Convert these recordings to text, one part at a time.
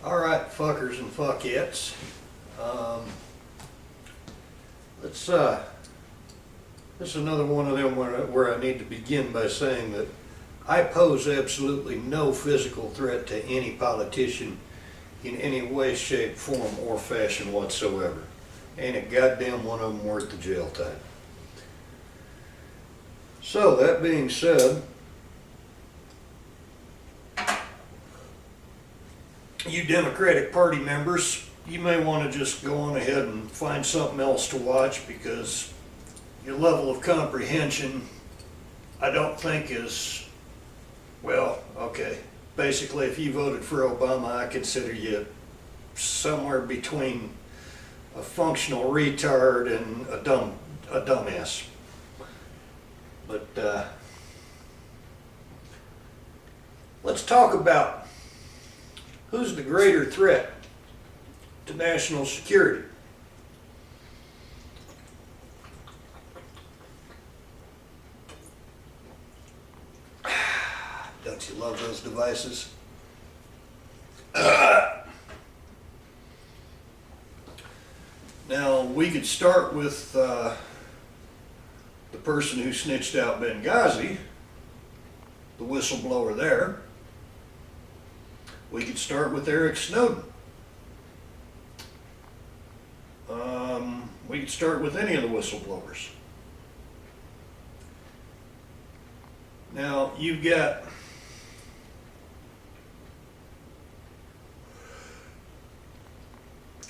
Alright, fuckers and fuckettes. Let's, this is another one of them where I need to begin by saying that I pose absolutely no physical threat to any politician in any way, shape, form, or fashion whatsoever. Ain't a goddamn one of them worth the jail time. So, that being said, you Democratic Party members, you may want to just go on ahead and find something else to watch, because your level of comprehension, I don't think is, well, okay. Basically, if you voted for Obama, I consider you somewhere between a functional retard and a dumbass. But let's talk about who's the greater threat to national security. Don't you love those devices? Now, we could start with the person who snitched out Benghazi, the whistleblower there. We could start with Eric Snowden. We could start with any of the whistleblowers. Now, you've got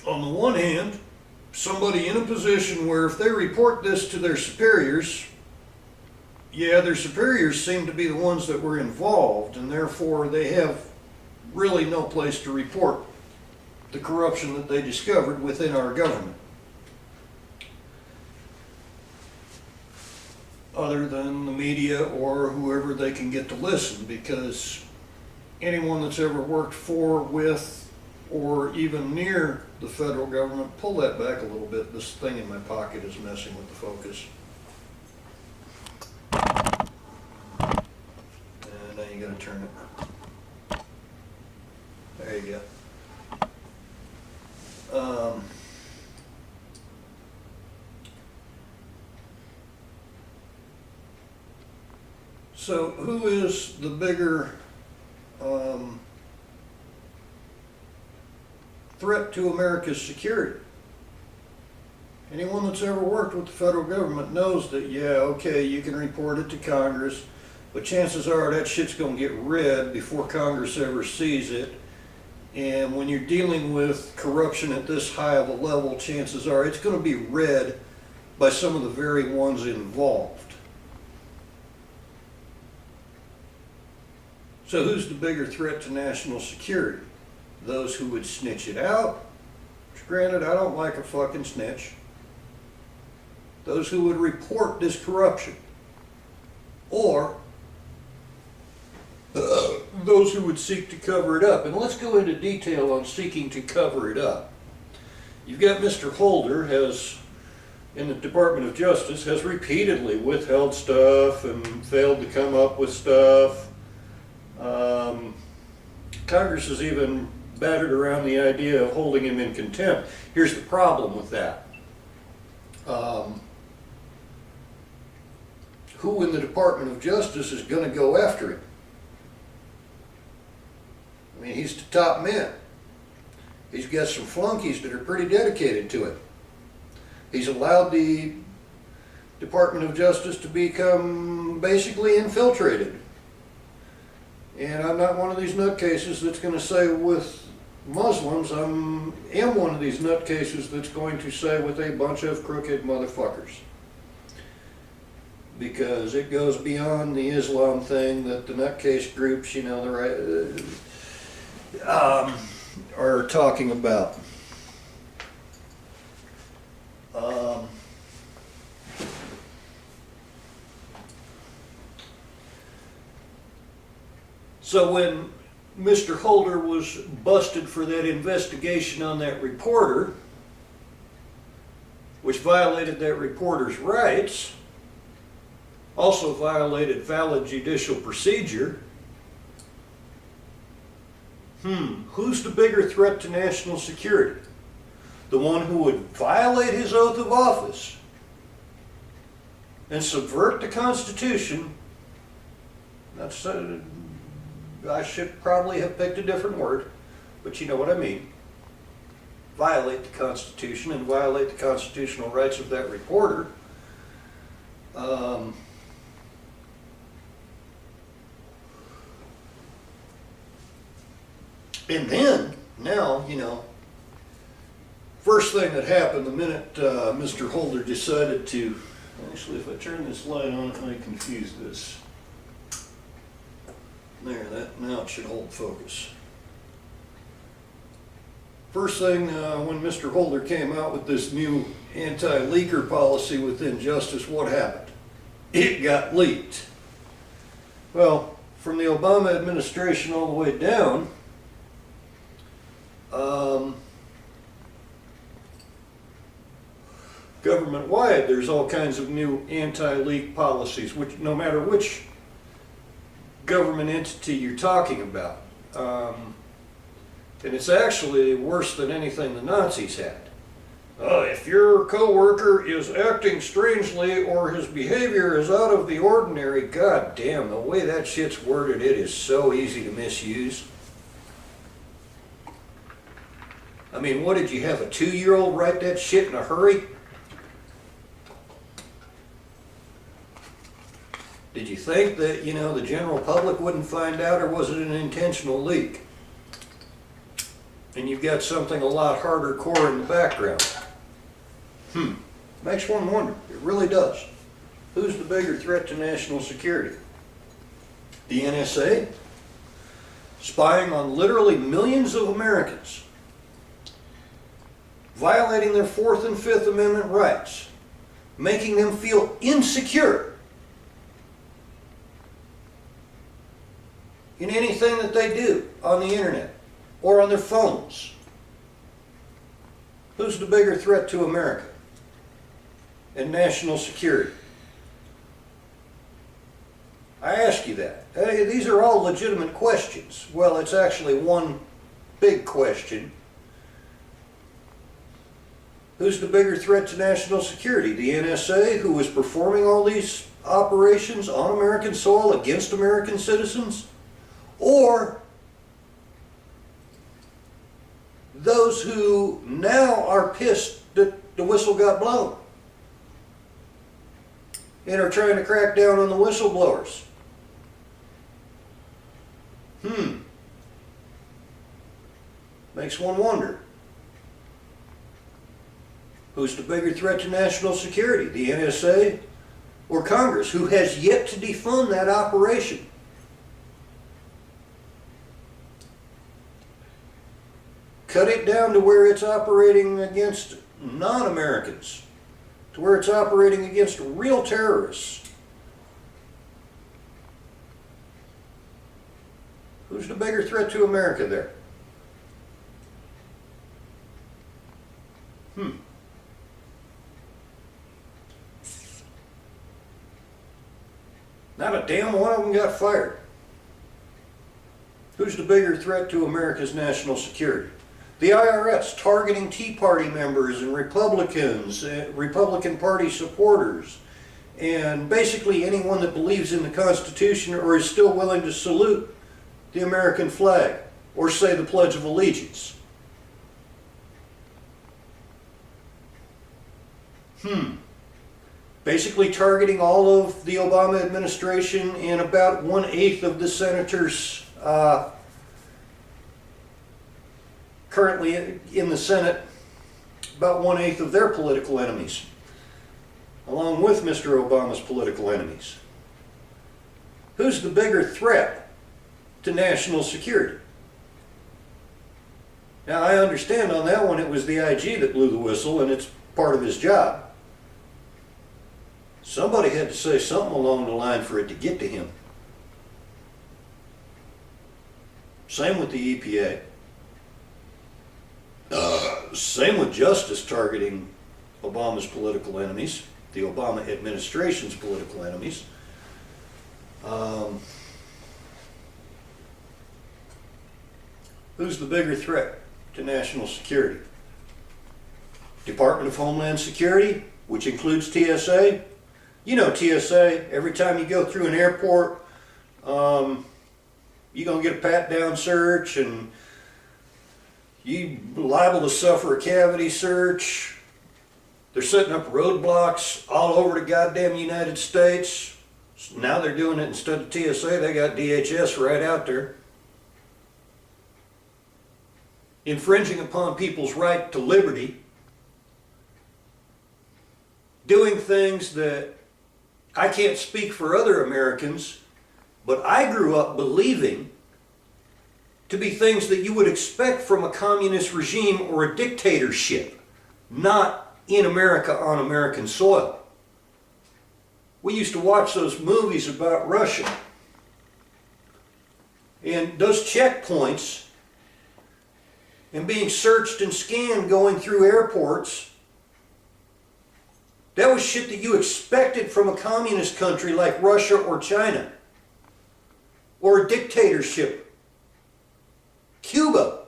on the one hand, somebody in a position where if they report this to their superiors, yeah, their superiors seem to be the ones that were involved, and therefore they have really no place to report the corruption that they discovered within our government, other than the media or whoever they can get to listen, because anyone that's ever worked for, with, or even near the federal government, pull that back a little bit. This thing in my pocket is messing with the focus. And now you gotta turn it. There you go. So who is the bigger threat to America's security? Anyone that's ever worked with the federal government knows that, yeah, okay, you can report it to Congress, but chances are that shit's gonna get read before Congress ever sees it. And when you're dealing with corruption at this high of a level, chances are it's gonna be read by some of the very ones involved. So who's the bigger threat to national security? Those who would snitch it out, which granted, I don't like a fucking snitch. Those who would report this corruption, or those who would seek to cover it up. And let's go into detail on seeking to cover it up. You've got Mr. Holder has, in the Department of Justice, has repeatedly withheld stuff and failed to come up with stuff. Congress has even battered around the idea of holding him in contempt. Here's the problem with that. Who in the Department of Justice is going to go after him? I mean, he's the top man. He's got some flunkies that are pretty dedicated to him. He's allowed the Department of Justice to become basically infiltrated. And I'm not one of these nutcases that's going to say with Muslims, I am one of these nutcases that's going to say with a bunch of crooked motherfuckers. Because it goes beyond the Islam thing that the nutcase groups, you know, are talking about. So when Mr. Holder was busted for that investigation on that reporter, which violated that reporter's rights, also violated valid judicial procedure, Who's the bigger threat to national security? The one who would violate his oath of office and subvert the Constitution. That's I should probably have picked a different word, but you know what I mean. Violate the Constitution and violate the constitutional rights of that reporter. And then, now, first thing that happened the minute Mr. Holder decided to, actually if I turn this light on it might confuse this. There, now it should hold focus. First thing, when Mr. Holder came out with this new anti-leaker policy within Justice, what happened? It got leaked. Well, from the Obama administration all the way down, government-wide, there's all kinds of new anti-leak policies, which no matter which government entity you're talking about. And it's actually worse than anything the Nazis had. If your coworker is acting strangely or his behavior is out of the ordinary, god damn, the way that shit's worded, it is so easy to misuse. I mean, what did you have, a 2-year-old write that shit in a hurry? Did you think that, the general public wouldn't find out, or was it an intentional leak? And you've got something a lot harder core in the background. Makes one wonder. It really does. Who's the bigger threat to national security? The NSA? Spying on literally millions of Americans, violating their Fourth and Fifth Amendment rights, making them feel insecure in anything that they do on the internet or on their phones. Who's the bigger threat to America and national security? I ask you that. Hey, these are all legitimate questions. Well, it's actually one big question. Who's the bigger threat to national security? The NSA, who is performing all these operations on American soil against American citizens? Or those who now are pissed that the whistle got blown and are trying to crack down on the whistleblowers? Makes one wonder. Who's the bigger threat to national security? The NSA or Congress, who has yet to defund that operation? Cut it down to where it's operating against non-Americans, to where it's operating against real terrorists. Who's the bigger threat to America there? Not a damn one of them got fired. Who's the bigger threat to America's national security? The IRS targeting Tea Party members and Republicans, Republican Party supporters, and basically anyone that believes in the Constitution or is still willing to salute the American flag or say the Pledge of Allegiance. Basically targeting all of the Obama administration and about 1/8 of the senators currently in the Senate, about 1/8 of their political enemies, along with Mr. Obama's political enemies. Who's the bigger threat to national security? Now, I understand on that one it was the IG that blew the whistle, and it's part of his job. Somebody had to say something along the line for it to get to him. Same with the EPA. Same with Justice targeting Obama's political enemies, the Obama administration's political enemies. Who's the bigger threat to national security? Department of Homeland Security, which includes TSA. You know TSA, every time you go through an airport, you're going to get a pat-down search and you're liable to suffer a cavity search. They're setting up roadblocks all over the goddamn United States. Now they're doing it instead of TSA, they got DHS right out there. Infringing upon people's right to liberty. Doing things that I can't speak for other Americans, but I grew up believing to be things that you would expect from a communist regime or a dictatorship, not in America on American soil. We used to watch those movies about Russia. And those checkpoints and being searched and scanned going through airports, that was shit that you expected from a communist country like Russia or China, or a dictatorship. Cuba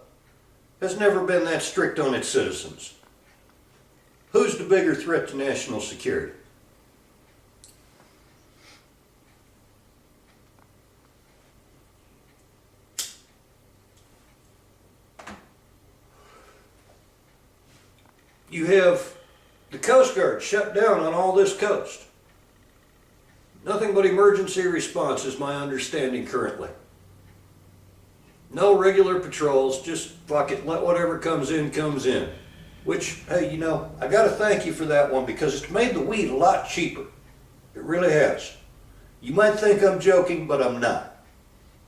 has never been that strict on its citizens. Who's the bigger threat to national security? You have the Coast Guard shut down on all this coast. Nothing but emergency response is my understanding currently. No regular patrols, just fuck it, let whatever comes in, comes in. Which, hey, you know, I gotta thank you for that one because it's made the weed a lot cheaper. It really has. You might think I'm joking, but I'm not.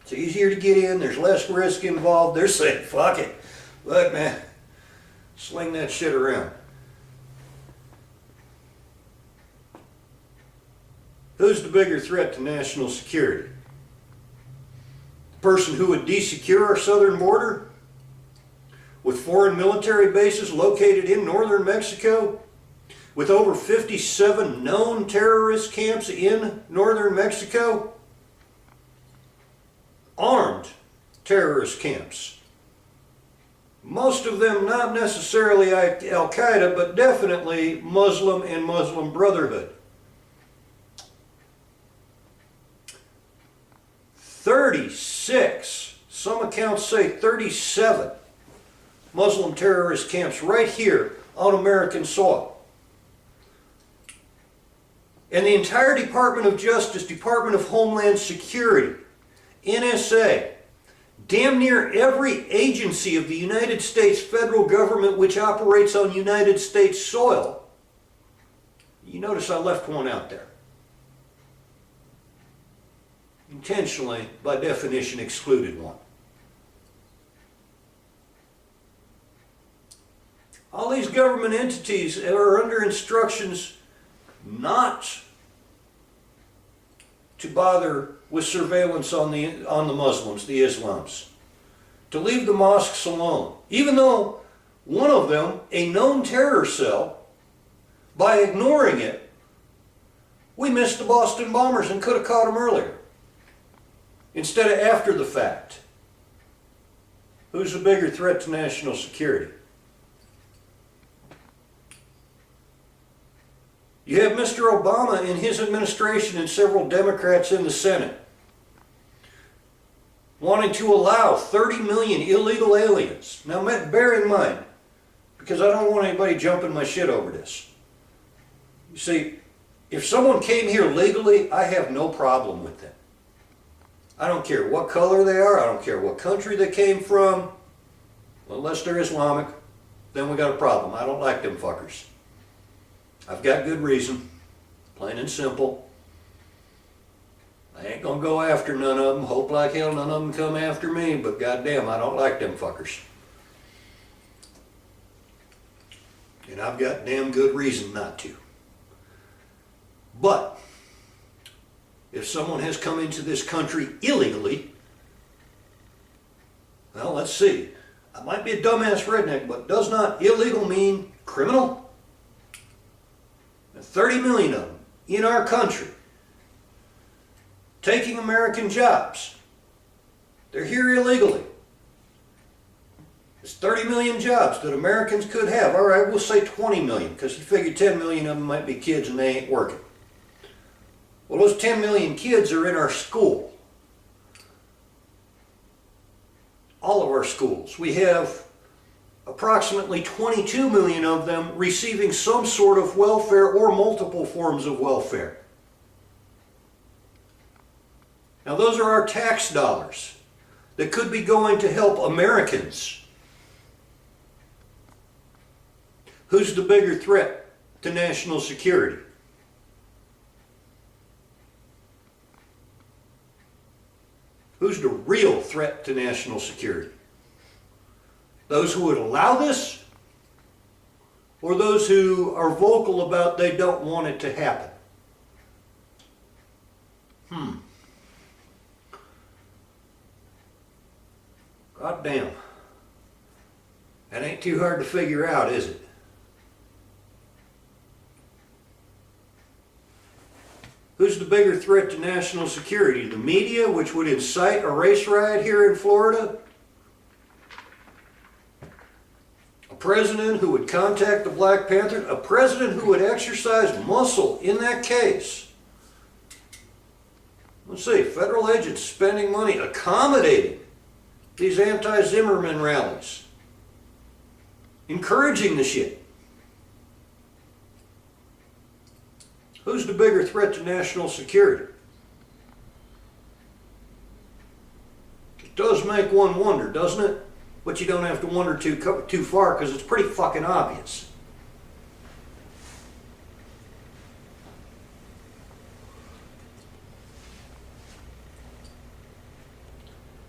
It's easier to get in, there's less risk involved. They're saying, fuck it. Look, man, sling that shit around. Who's the bigger threat to national security? The person who would desecure our southern border with foreign military bases located in northern Mexico, with over 57 known terrorist camps in northern Mexico, armed terrorist camps. Most of them not necessarily Al-Qaeda, but definitely Muslim and Muslim Brotherhood. 36, some accounts say 37 Muslim terrorist camps right here on American soil. And the entire Department of Justice, Department of Homeland Security, NSA, damn near every agency of the United States federal government which operates on United States soil. You notice I left one out there. Intentionally, by definition, excluded one. All these government entities are under instructions not to bother with surveillance on the Muslims, the Islams. To leave the mosques alone. Even though one of them, a known terror cell, by ignoring it, we missed the Boston bombers and could have caught them earlier. Instead of after the fact. Who's the bigger threat to national security? You have Mr. Obama and his administration and several Democrats in the Senate wanting to allow 30 million illegal aliens. Now bear in mind, because I don't want anybody jumping my shit over this. You see, if someone came here legally, I have no problem with them. I don't care what color they are, I don't care what country they came from, unless they're Islamic, then we got a problem. I don't like them fuckers. I've got good reason, plain and simple. I ain't gonna go after none of them, hope like hell none of them come after me, but goddamn, I don't like them fuckers. And I've got damn good reason not to. But if someone has come into this country illegally, well, let's see. I might be a dumbass redneck, but does not illegal mean criminal? 30 million of them in our country, taking American jobs. They're here illegally. It's 30 million jobs that Americans could have. All right, we'll say 20 million, because you figure 10 million of them might be kids and they ain't working. Well, those 10 million kids are in our school. All of our schools. We have approximately 22 million of them receiving some sort of welfare or multiple forms of welfare. Now those are our tax dollars that could be going to help Americans. Who's the bigger threat to national security? Who's the real threat to national security? Those who would allow this, or those who are vocal about they don't want it to happen? God damn. That ain't too hard to figure out, is it? Who's the bigger threat to national security? The media, which would incite a race riot here in Florida? A president who would contact the Black Panthers? A president who would exercise muscle in that case? Let's see, federal agents spending money accommodating these anti-Zimmerman rallies, encouraging the shit. Who's the bigger threat to national security? It does make one wonder, doesn't it? But you don't have to wonder too far, because it's pretty fucking obvious.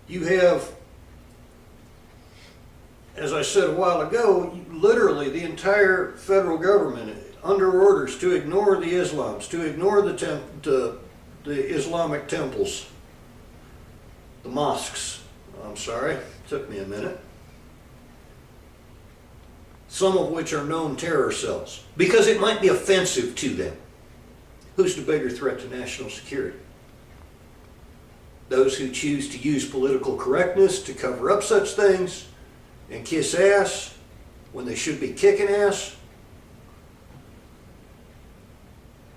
You have, as I said a while ago, literally the entire federal government under orders to ignore the Islams, to ignore the Islamic temples, the mosques. I'm sorry, it took me a minute. Some of which are known terror cells, because it might be offensive to them. Who's the bigger threat to national security? Those who choose to use political correctness to cover up such things and kiss ass when they should be kicking ass?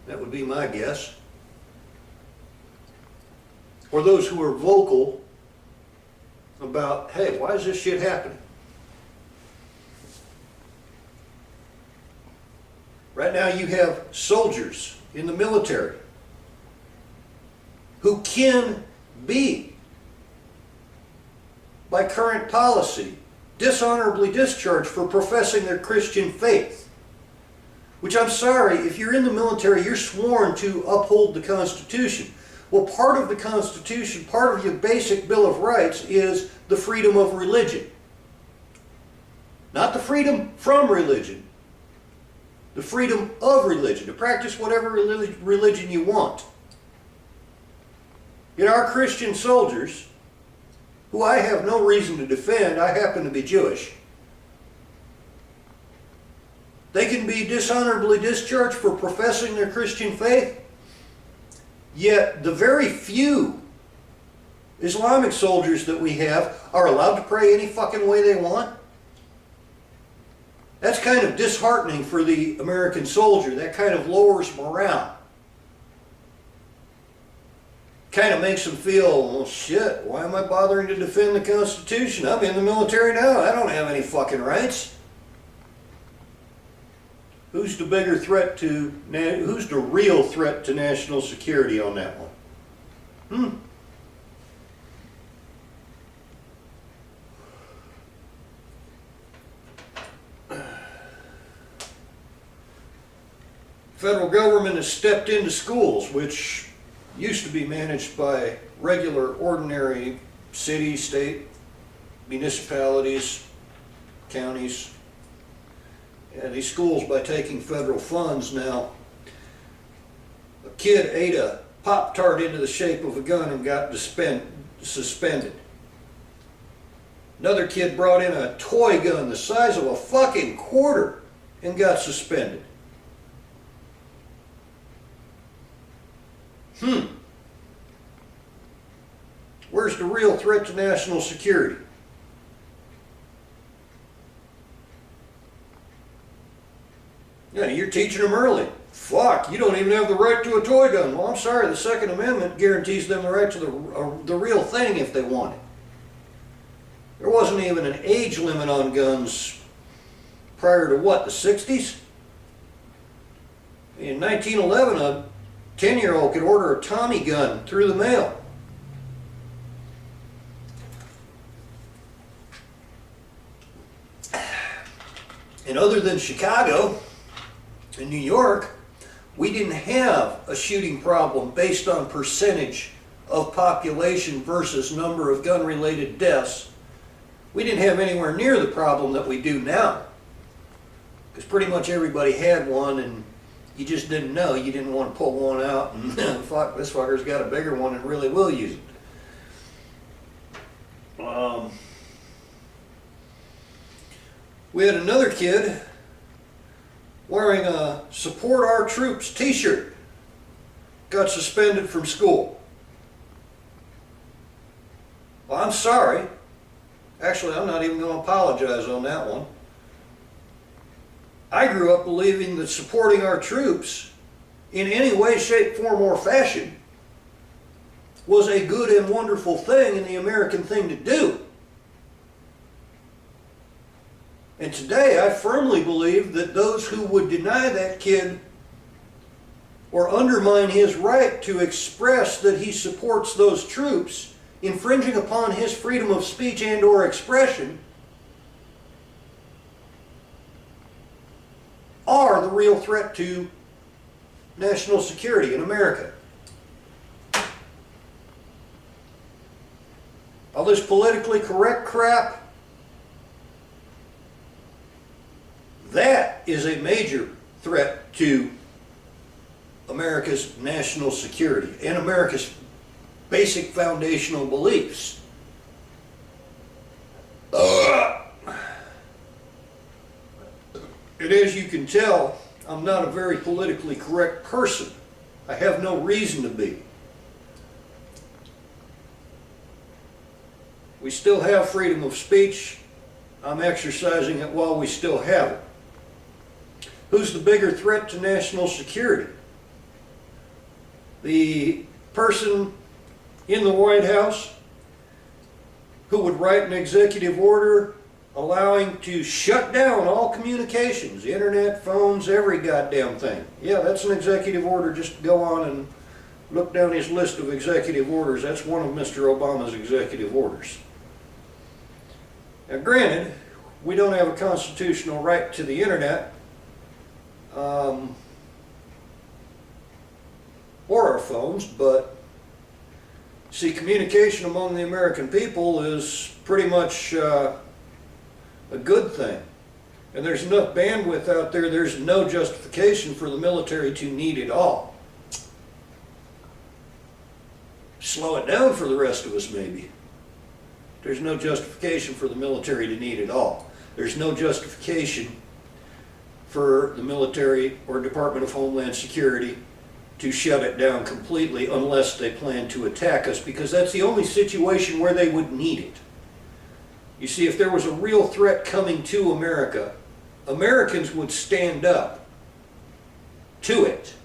That would be my guess. Or those who are vocal about, hey, why is this shit happening? Right now you have soldiers in the military who can be, by current policy, dishonorably discharged for professing their Christian faith. Which, I'm sorry, if you're in the military, you're sworn to uphold the Constitution. Well, part of the Constitution, part of your basic Bill of Rights is the freedom of religion. Not the freedom from religion. The freedom of religion, to practice whatever religion you want. Yet our Christian soldiers, who I have no reason to defend, I happen to be Jewish, they can be dishonorably discharged for professing their Christian faith. Yet the very few Islamic soldiers that we have are allowed to pray any fucking way they want. That's kind of disheartening for the American soldier. That kind of lowers morale. Kind of makes them feel, well, shit, why am I bothering to defend the Constitution? I'm in the military now. I don't have any fucking rights. Who's the bigger threat to, who's the real threat to national security on that one? Federal government has stepped into schools, which used to be managed by regular, ordinary city, state, municipalities, counties. And these schools, by taking federal funds now, a kid ate a Pop-Tart into the shape of a gun and got suspended. Another kid brought in a toy gun the size of a fucking quarter and got suspended. Where's the real threat to national security? Yeah, you're teaching them early. Fuck, you don't even have the right to a toy gun. Well, I'm sorry, the Second Amendment guarantees them the right to the real thing if they want it. There wasn't even an age limit on guns prior to what, the 60s? In 1911, a 10-year-old could order a Tommy gun through the mail. And other than Chicago and New York, we didn't have a shooting problem based on percentage of population versus number of gun-related deaths. We didn't have anywhere near the problem that we do now. Because pretty much everybody had one and you just didn't know. You didn't want to pull one out and fuck, this fucker's got a bigger one and really will use it. We had another kid wearing a Support Our Troops t-shirt. Got suspended from school. Well, I'm sorry. Actually, I'm not even going to apologize on that one. I grew up believing that supporting our troops in any way, shape, form, or fashion was a good and wonderful thing and the American thing to do. And today I firmly believe that those who would deny that kid or undermine his right to express that he supports those troops, infringing upon his freedom of speech and or expression, are the real threat to national security in America. All this politically correct crap, that is a major threat to America's national security and America's basic foundational beliefs. And as you can tell, I'm not a very politically correct person. I have no reason to be. We still have freedom of speech. I'm exercising it while we still have it. Who's the bigger threat to national security? The person in the White House who would write an executive order allowing to shut down all communications, internet, phones, every goddamn thing. Yeah, that's an executive order. Just go on and look down his list of executive orders. That's one of Mr. Obama's executive orders. Now granted, we don't have a constitutional right to the internet or our phones, but see, communication among the American people is pretty much a good thing. And there's enough bandwidth out there, there's no justification for the military to need it all. Slow it down for the rest of us, maybe. There's no justification for the military to need it all. There's no justification for the military or Department of Homeland Security to shut it down completely unless they plan to attack us, because that's the only situation where they would need it. You see, if there was a real threat coming to America, Americans would stand up to it.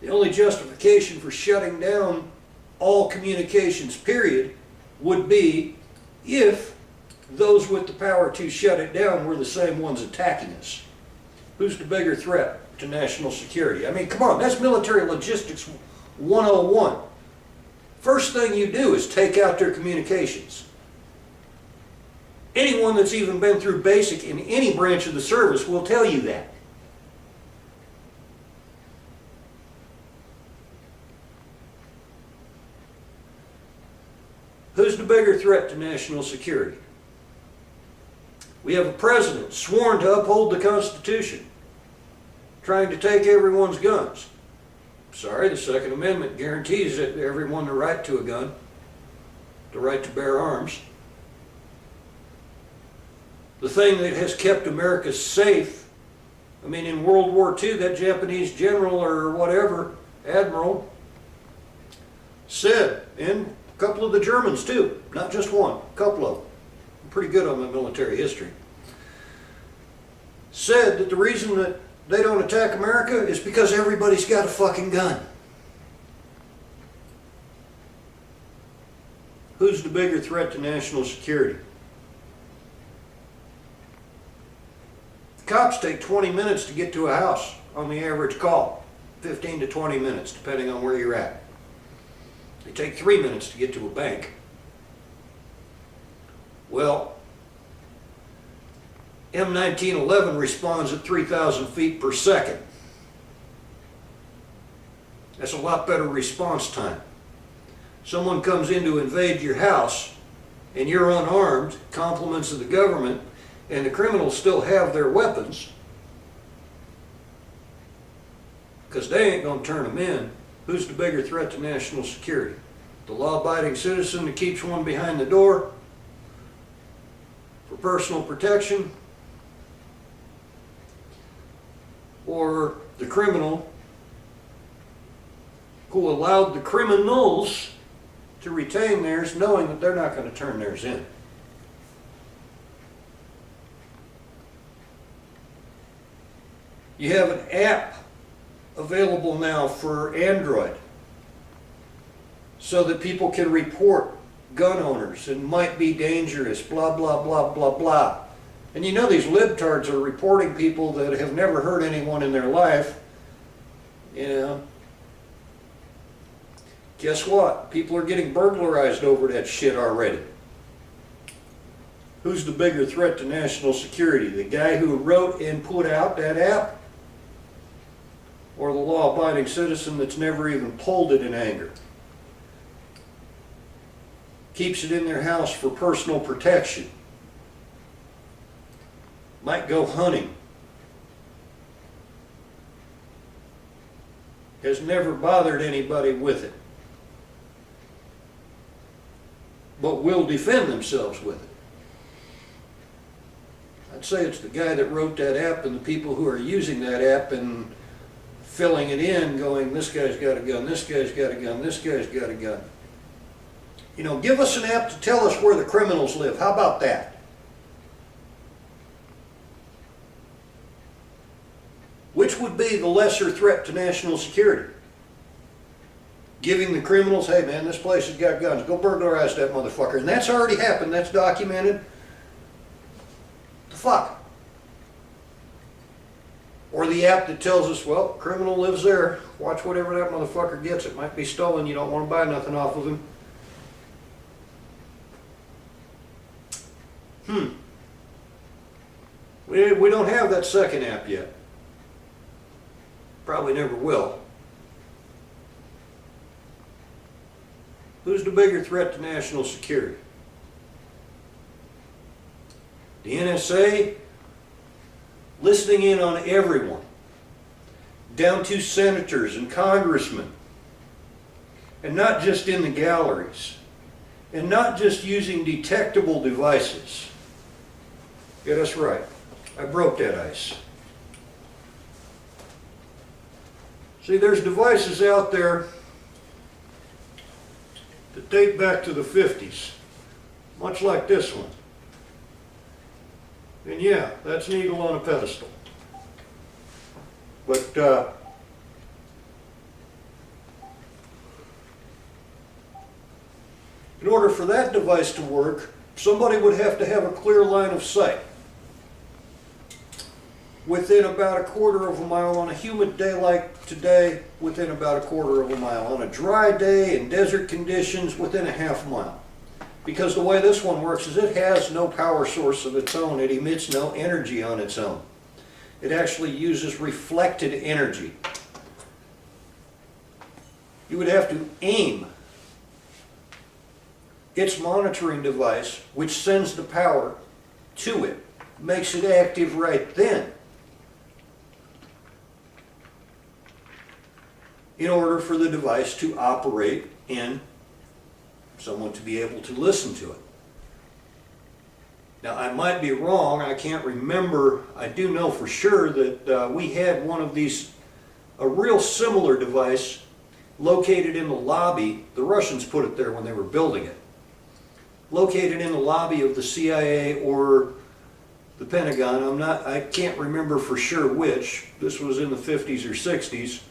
The only justification for shutting down all communications, period, would be if those with the power to shut it down were the same ones attacking us. Who's the bigger threat to national security? I mean, come on, that's military logistics 101. First thing you do is take out their communications. Anyone that's even been through basic in any branch of the service will tell you that. Who's the bigger threat to national security? We have a president sworn to uphold the Constitution, trying to take everyone's guns. Sorry, the Second Amendment guarantees everyone the right to a gun, the right to bear arms. The thing that has kept America safe, I mean, in World War II, that Japanese general or whatever, admiral, said, and a couple of the Germans too, not just one, a couple of them. I'm pretty good on my military history. said that the reason that they don't attack America is because everybody's got a fucking gun. Who's the bigger threat to national security? Cops take 20 minutes to get to a house on the average call. 15 to 20 minutes, depending on where you're at. They take 3 minutes to get to a bank. Well, M1911 responds at 3,000 feet per second. That's a lot better response time. Someone comes in to invade your house and you're unarmed, compliments of the government, and the criminals still have their weapons, because they ain't going to turn them in. Who's the bigger threat to national security? The law-abiding citizen that keeps one behind the door for personal protection, or the criminal who allowed the criminals to retain theirs, knowing that they're not going to turn theirs in? You have an app available now for Android so that people can report gun owners and might be dangerous, blah, blah, blah, blah, blah. And you know these libtards are reporting people that have never hurt anyone in their life. You know, guess what? People are getting burglarized over that shit already. Who's the bigger threat to national security? The guy who wrote and put out that app? Or the law-abiding citizen that's never even pulled it in anger? Keeps it in their house for personal protection. Might go hunting. Has never bothered anybody with it. But will defend themselves with it. I'd say it's the guy that wrote that app and the people who are using that app and filling it in, going, this guy's got a gun, this guy's got a gun, this guy's got a gun. You know, give us an app to tell us where the criminals live. How about that? Which would be the lesser threat to national security? Giving the criminals, hey man, this place has got guns, go burglarize that motherfucker. And that's already happened, that's documented. The fuck? Or the app that tells us, well, criminal lives there, watch whatever that motherfucker gets, it might be stolen, you don't want to buy nothing off of him. We don't have that second app yet. Probably never will. Who's the bigger threat to national security? The NSA listening in on everyone, down to senators and congressmen, and not just in the galleries, and not just using detectable devices. Yeah, that's right. I broke that ice. See, there's devices out there that date back to the 50s, much like this one. And yeah, that's an eagle on a pedestal. But in order for that device to work, somebody would have to have a clear line of sight within about a quarter of a mile, on a humid day like today, within about a quarter of a mile, on a dry day in desert conditions, within a half mile. Because the way this one works is it has no power source of its own. It emits no energy on its own. It actually uses reflected energy. You would have to aim its monitoring device, which sends the power to it, makes it active right then, in order for the device to operate and someone to be able to listen to it. Now, I might be wrong, I can't remember. I do know for sure that we had one of these, a real similar device, located in the lobby. The Russians put it there when they were building it. Located in the lobby of the CIA or the Pentagon, I can't remember for sure which, this was in the 50s or 60s,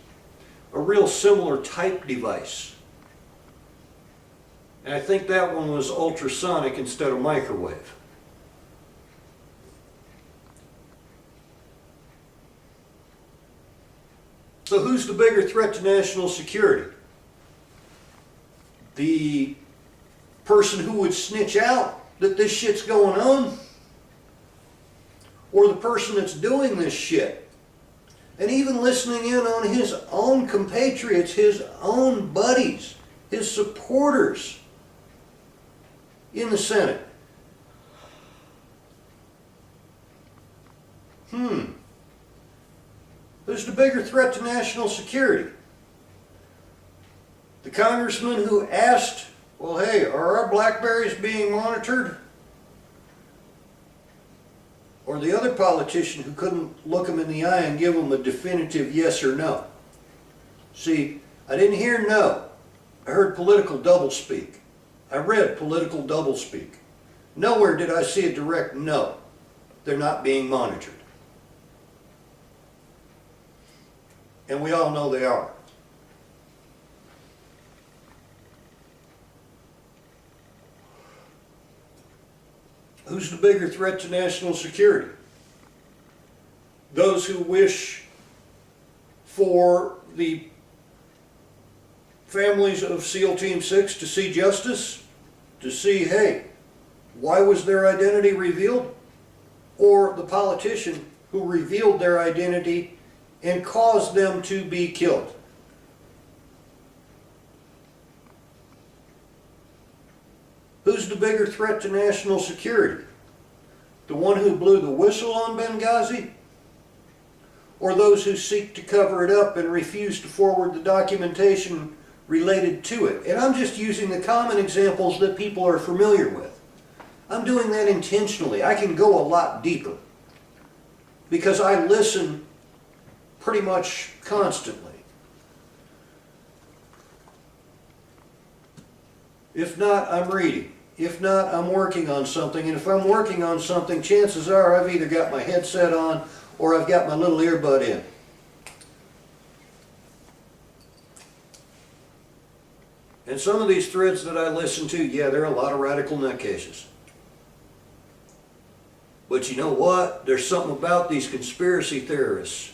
a real similar type device. And I think that one was ultrasonic instead of microwave. So who's the bigger threat to national security? The person who would snitch out that this shit's going on? Or the person that's doing this shit? And even listening in on his own compatriots, his own buddies, his supporters in the Senate. Who's the bigger threat to national security? The congressman who asked, well, hey, are our BlackBerries being monitored? Or the other politician who couldn't look them in the eye and give them a definitive yes or no? See, I didn't hear no. I heard political doublespeak. I read political doublespeak. Nowhere did I see a direct no. They're not being monitored. And we all know they are. Who's the bigger threat to national security? Those who wish for the families of SEAL Team 6 to see justice? To see, hey, why was their identity revealed? Or the politician who revealed their identity and caused them to be killed? Who's the bigger threat to national security? The one who blew the whistle on Benghazi? Or those who seek to cover it up and refuse to forward the documentation related to it? And I'm just using the common examples that people are familiar with. I'm doing that intentionally. I can go a lot deeper because I listen pretty much constantly. If not, I'm reading. If not, I'm working on something. And if I'm working on something, chances are I've either got my headset on or I've got my little earbud in. And some of these threads that I listen to, yeah, there are a lot of radical nutcases. But you know what? There's something about these conspiracy theorists.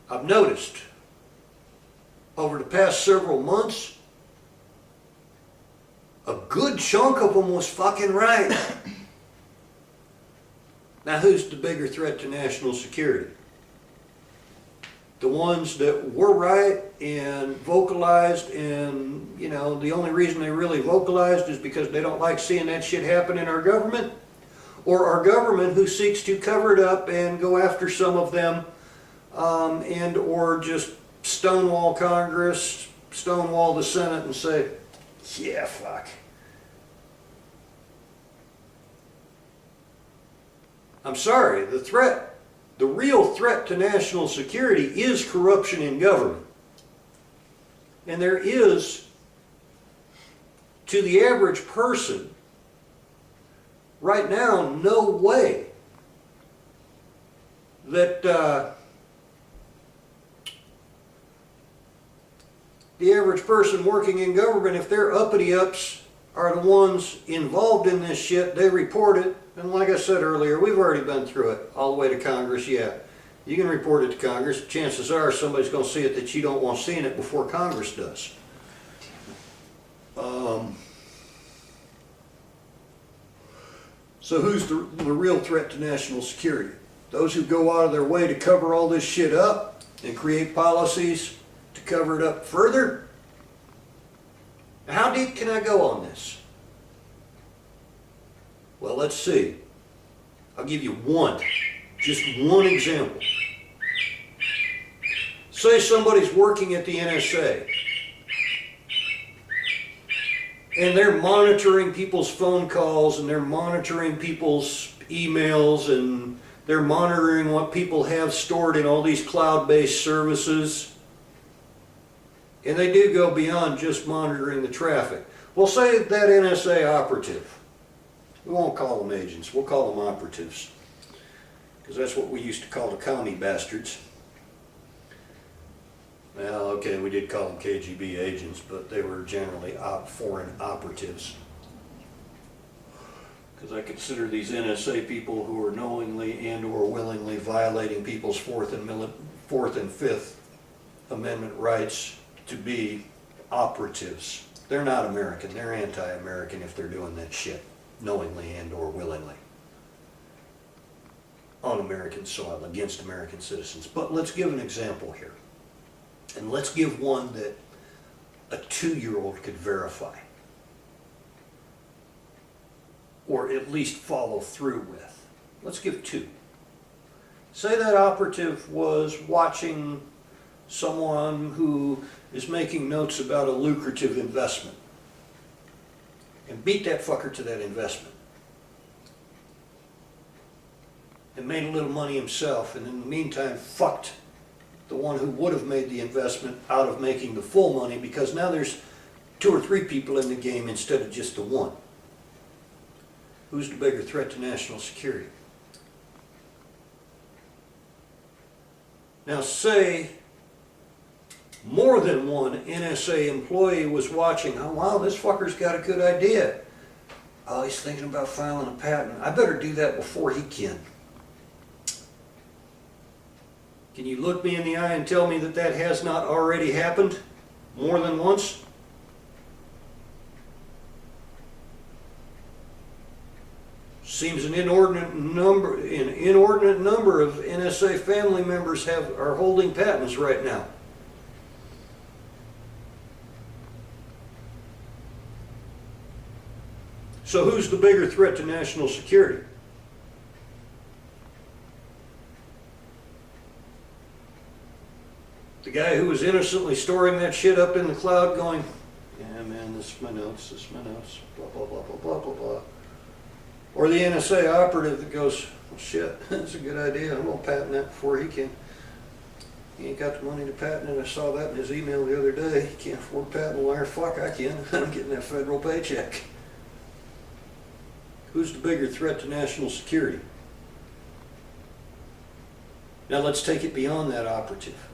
I've noticed over the past several months, a good chunk of them was fucking right. Now who's the bigger threat to national security? The ones that were right and vocalized, and you know, the only reason they really vocalized is because they don't like seeing that shit happen in our government? Or our government who seeks to cover it up and go after some of them, and or just stonewall Congress, stonewall the Senate and say, yeah, fuck. I'm sorry, the real threat to national security is corruption in government. And there is, to the average person, right now, no way that the average person working in government, if their uppity-ups are the ones involved in this shit, they report it. And like I said earlier, we've already been through it all the way to Congress. Yeah, you can report it to Congress. Chances are somebody's going to see it that you don't want seeing it before Congress does. So who's the real threat to national security? Those who go out of their way to cover all this shit up and create policies to cover it up further? How deep can I go on this? Well, let's see. I'll give you just one example. Say somebody's working at the NSA and they're monitoring people's phone calls and they're monitoring people's emails and they're monitoring what people have stored in all these cloud-based services. And they do go beyond just monitoring the traffic. Well, say that NSA operative We won't call them agents, we'll call them operatives. Because that's what we used to call the commie bastards. Well, okay, we did call them KGB agents, but they were generally foreign operatives. Because I consider these NSA people who are knowingly and or willingly violating people's Fourth and Fifth Amendment rights to be operatives. They're not American, they're anti-American if they're doing that shit, knowingly and or willingly. On American soil, against American citizens. But let's give an example here. And let's give one that a 2-year-old could verify. Or at least follow through with. Let's give 2. Say that operative was watching someone who is making notes about a lucrative investment. And beat that fucker to that investment. And made a little money himself, and in the meantime fucked the one who would have made the investment out of making the full money, because now there's 2 or 3 people in the game instead of just the one. Who's the bigger threat to national security? Now say more than one NSA employee was watching, oh wow, this fucker's got a good idea. Oh, he's thinking about filing a patent. I better do that before he can. Can you look me in the eye and tell me that that has not already happened more than once? Seems an inordinate number of NSA family members are holding patents right now. So who's the bigger threat to national security? The guy who was innocently storing that shit up in the cloud going, yeah man, this is my notes, blah, blah, blah, blah, blah, blah, blah. Or the NSA operative that goes, well, shit, that's a good idea, I'm going to patent that before he can. He ain't got the money to patent it. I saw that in his email the other day. He can't afford a patent lawyer. Fuck, I can. I'm getting that federal paycheck. Who's the bigger threat to national security? Now let's take it beyond that operative.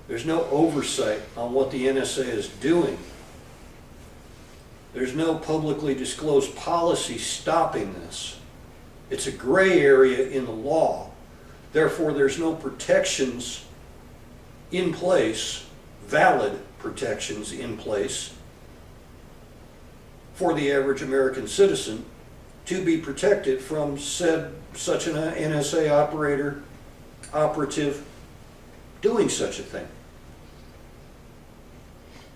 There's no oversight on what the NSA is doing. There's no publicly disclosed policy stopping this. It's a gray area in the law. Therefore, there's no protections in place, valid protections in place, for the average American citizen to be protected from such an NSA operative doing such a thing.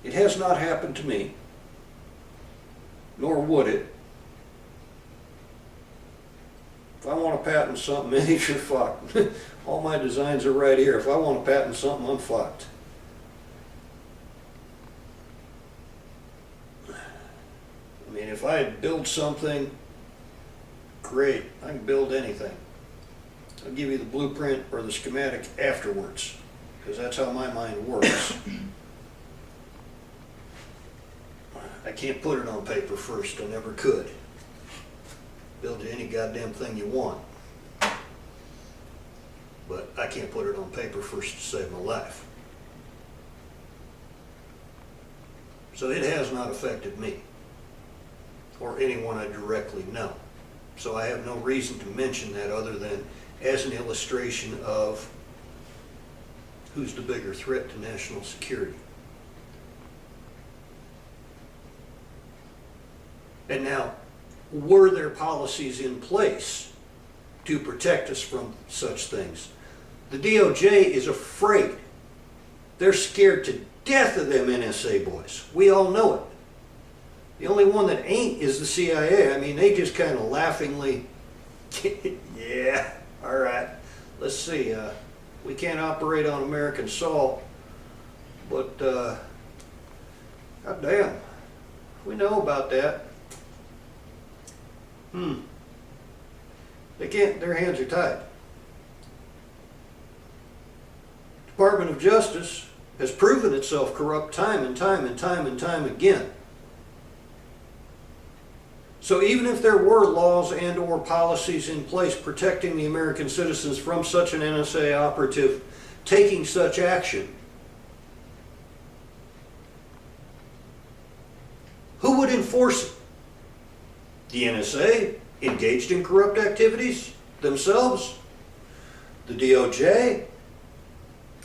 It has not happened to me, nor would it. If I want to patent something, man, you're fucked. All my designs are right here. If I want to patent something, I'm fucked. I mean, if I build something, great, I can build anything. I'll give you the blueprint or the schematic afterwards, because that's how my mind works. I can't put it on paper first, I never could. Build any goddamn thing you want. But I can't put it on paper first to save my life. So it has not affected me, or anyone I directly know. So I have no reason to mention that other than as an illustration of who's the bigger threat to national security. And now, were there policies in place to protect us from such things? The DOJ is afraid. They're scared to death of them NSA boys. We all know it. The only one that ain't is the CIA. I mean, they just kind of laughingly, yeah, all right, let's see. We can't operate on American soil, but goddamn, we know about that. They can't, their hands are tied. Department of Justice has proven itself corrupt time and time and time and time again. So even if there were laws and or policies in place protecting the American citizens from such an NSA operative taking such action, who would enforce it? The NSA engaged in corrupt activities themselves? The DOJ?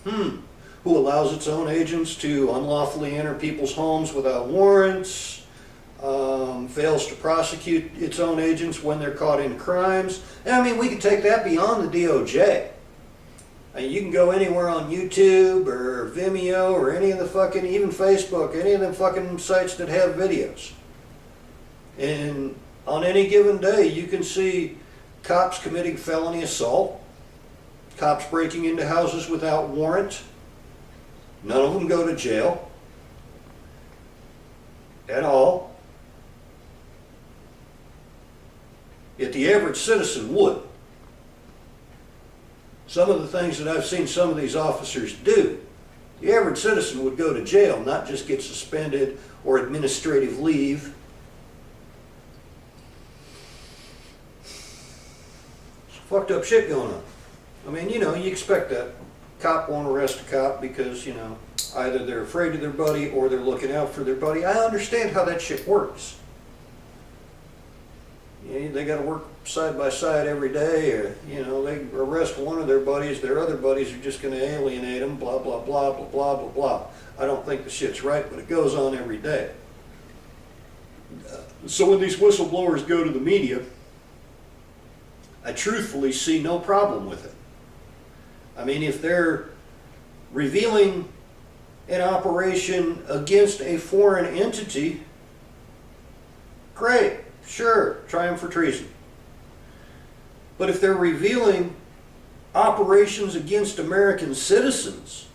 Who allows its own agents to unlawfully enter people's homes without warrants? Fails to prosecute its own agents when they're caught in crimes. And I mean, we can take that beyond the DOJ. I mean, you can go anywhere on YouTube or Vimeo or any of the fucking, even Facebook, any of them fucking sites that have videos. And on any given day, you can see cops committing felony assault, cops breaking into houses without warrant. None of them go to jail at all. Yet the average citizen would. Some of the things that I've seen some of these officers do, the average citizen would go to jail, not just get suspended or administrative leave. Some fucked up shit going on. I mean, you know, you expect that. Cop won't arrest a cop because, you know, either they're afraid of their buddy or they're looking out for their buddy. I understand how that shit works. You know, they got to work side by side every day, or, you know, they arrest one of their buddies, their other buddies are just going to alienate them, blah, blah, blah, blah, blah, blah, blah. I don't think the shit's right, but it goes on every day. So when these whistleblowers go to the media, I truthfully see no problem with it. I mean, if they're revealing an operation against a foreign entity, great, sure, try them for treason. But if they're revealing operations against American citizens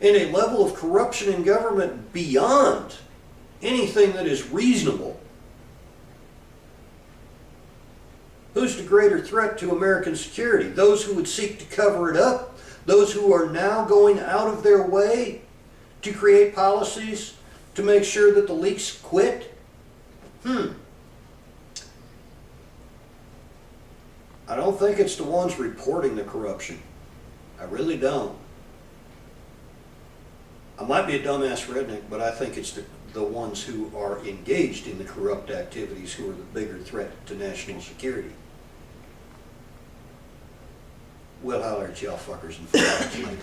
in a level of corruption in government beyond anything that is reasonable, who's the greater threat to American security? Those who would seek to cover it up? Those who are now going out of their way to create policies to make sure that the leaks quit? I don't think it's the ones reporting the corruption. I really don't. I might be a dumbass redneck, but I think it's the ones who are engaged in the corrupt activities who are the bigger threat to national security. We'll holler at y'all fuckers in 5 minutes later.